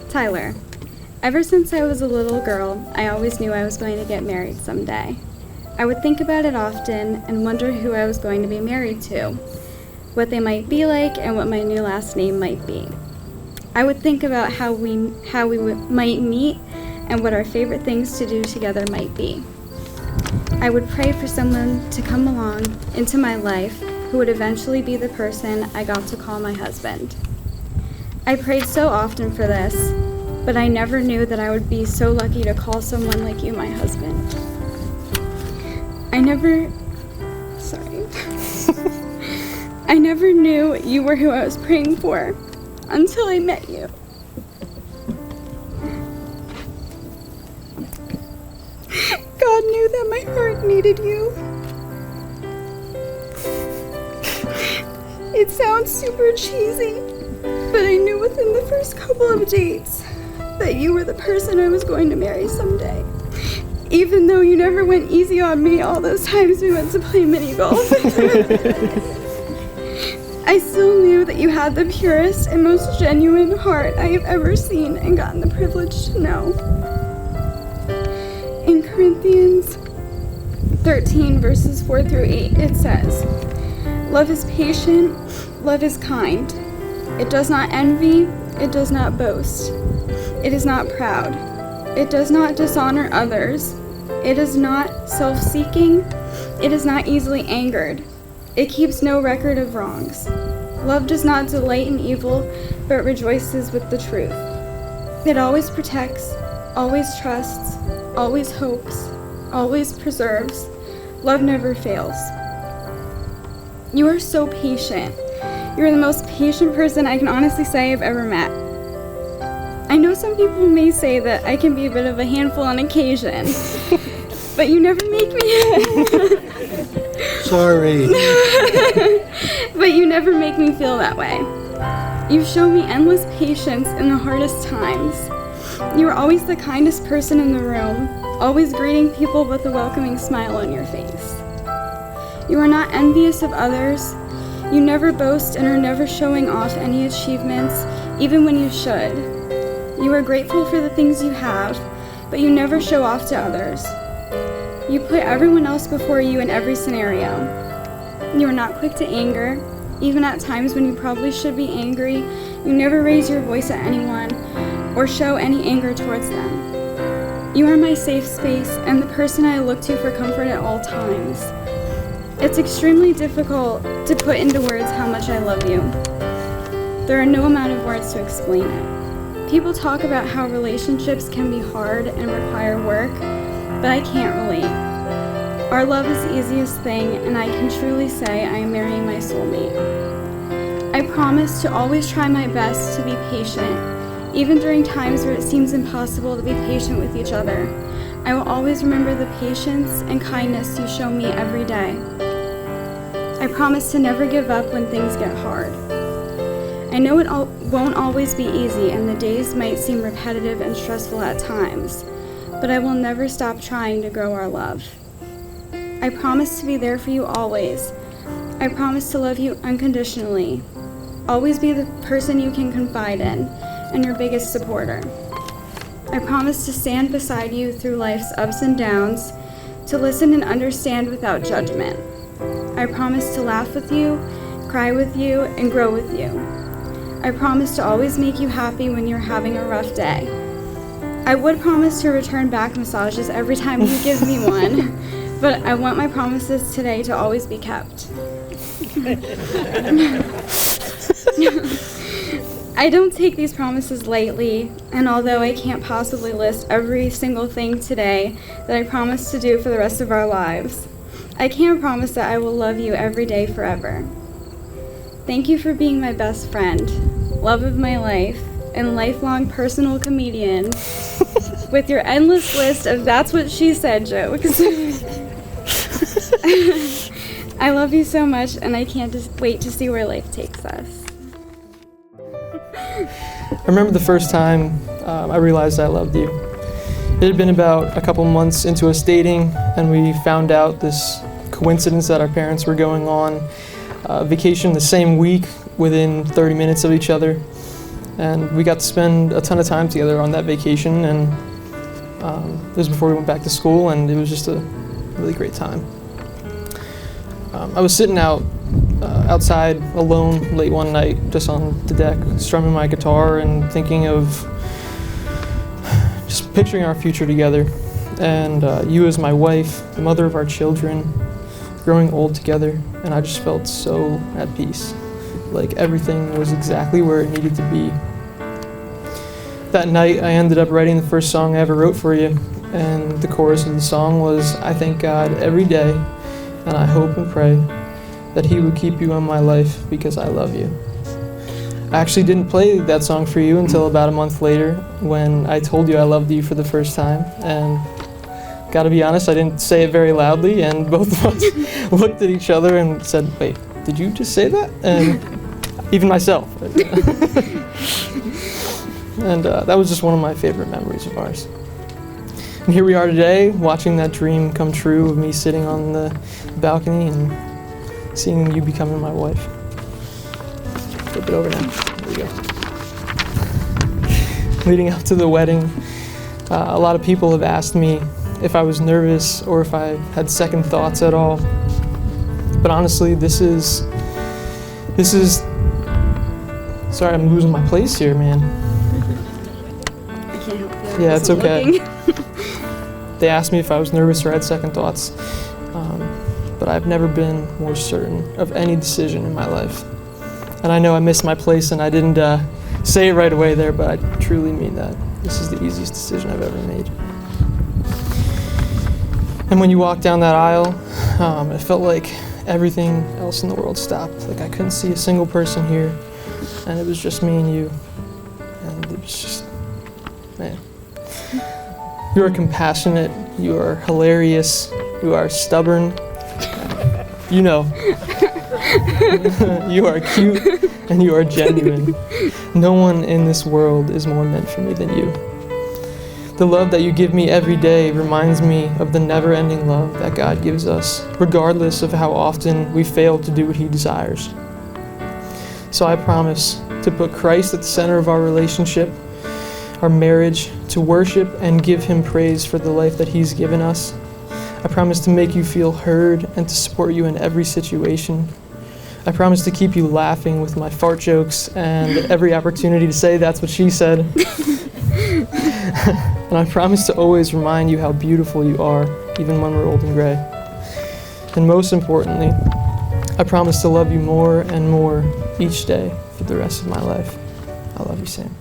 Tyler, ever since I was a little girl, I always knew I was going to get married someday. I would think about it often and wonder who I was going to be married to, what they might be like, and what my new last name might be. I would think about how we might meet and what our favorite things to do together might be. I would pray for someone to come along into my life who would eventually be the person I got to call my husband. I prayed so often for this, but I never knew that I would be so lucky to call someone like you my husband. I never knew you were who I was praying for until I met you. God knew that my heart needed you. It sounds super cheesy, but I knew within the first couple of dates that you were the person I was going to marry someday. Even though you never went easy on me all those times we went to play mini golf. I still knew that you had the purest and most genuine heart I have ever seen and gotten the privilege to know. In Corinthians 13, verses 4 through 8, it says, "Love is patient, love is kind. It does not envy, it does not boast. It is not proud. It does not dishonor others. It is not self-seeking. It is not easily angered. It keeps no record of wrongs. Love does not delight in evil, but rejoices with the truth. It always protects, always trusts, always hopes, always preserves. Love never fails." You are so patient. You are the most patient person I can honestly say I've ever met. I know some people may say that I can be a bit of a handful on occasion, but you never make me... Sorry. But you never make me feel that way. You show me endless patience in the hardest times. You are always the kindest person in the room, always greeting people with a welcoming smile on your face. You are not envious of others. You never boast and are never showing off any achievements, even when you should. You are grateful for the things you have, but you never show off to others. You put everyone else before you in every scenario. You are not quick to anger, even at times when you probably should be angry. You never raise your voice at anyone or show any anger towards them. You are my safe space and the person I look to for comfort at all times. It's extremely difficult to put into words how much I love you. There are no amount of words to explain it. People talk about how relationships can be hard and require work, but I can't relate. Our love is the easiest thing, and I can truly say I am marrying my soulmate. I promise to always try my best to be patient, even during times where it seems impossible to be patient with each other. I will always remember the patience and kindness you show me every day. I promise to never give up when things get hard. I know it won't always be easy, and the days might seem repetitive and stressful at times, but I will never stop trying to grow our love. I promise to be there for you always. I promise to love you unconditionally. Always be the person you can confide in and your biggest supporter. I promise to stand beside you through life's ups and downs, to listen and understand without judgment. I promise to laugh with you, cry with you, and grow with you. I promise to always make you happy when you're having a rough day. I would promise to return back massages every time you give me one, but I want my promises today to always be kept. I don't take these promises lightly, and although I can't possibly list every single thing today that I promise to do for the rest of our lives, I can promise that I will love you every day forever. Thank you for being my best friend, love of my life, and lifelong personal comedian with your endless list of "that's what she said" jokes. I love you so much, and I can't just wait to see where life takes us. I remember the first time I realized I loved you. It had been about a couple months into us dating, and we found out this coincidence that our parents were going on vacation the same week within 30 minutes of each other. And we got to spend a ton of time together on that vacation, and it was before we went back to school, and it was just a really great time. I was sitting outside alone late one night, just on the deck, strumming my guitar and thinking of just picturing our future together. And you as my wife, the mother of our children, growing old together, and I just felt so at peace. Like everything was exactly where it needed to be. That night, I ended up writing the first song I ever wrote for you, and the chorus of the song was, "I thank God every day, and I hope and pray that He would keep you in my life because I love you." I actually didn't play that song for you until about a month later when I told you I loved you for the first time, and gotta be honest, I didn't say it very loudly, and both of us looked at each other and said, "Wait, did you just say that?" And even myself. And that was just one of my favorite memories of ours. And here we are today, watching that dream come true of me sitting on the balcony and seeing you becoming my wife. Flip it over now. There we go. Leading up to the wedding, a lot of people have asked me if I was nervous or if I had second thoughts at all. But honestly, this is. Sorry, I'm losing my place here, man. I can't help it. Yeah, it's okay. Looking. They asked me if I was nervous or had second thoughts, but I've never been more certain of any decision in my life. And I know I missed my place and I didn't say it right away there, but I truly mean that. This is the easiest decision I've ever made. And when you walked down that aisle, it felt like everything else in the world stopped. Like I couldn't see a single person here, and it was just me and you. And it was just, man. You are compassionate, you are hilarious, you are stubborn, you know. You are cute, and you are genuine. No one in this world is more meant for me than you. The love that you give me every day reminds me of the never-ending love that God gives us, regardless of how often we fail to do what He desires. So I promise to put Christ at the center of our relationship, our marriage, to worship and give Him praise for the life that He's given us. I promise to make you feel heard and to support you in every situation. I promise to keep you laughing with my fart jokes and every opportunity to say that's what she said. And I promise to always remind you how beautiful you are, even when we're old and gray. And most importantly, I promise to love you more and more each day for the rest of my life. I love you, Sam.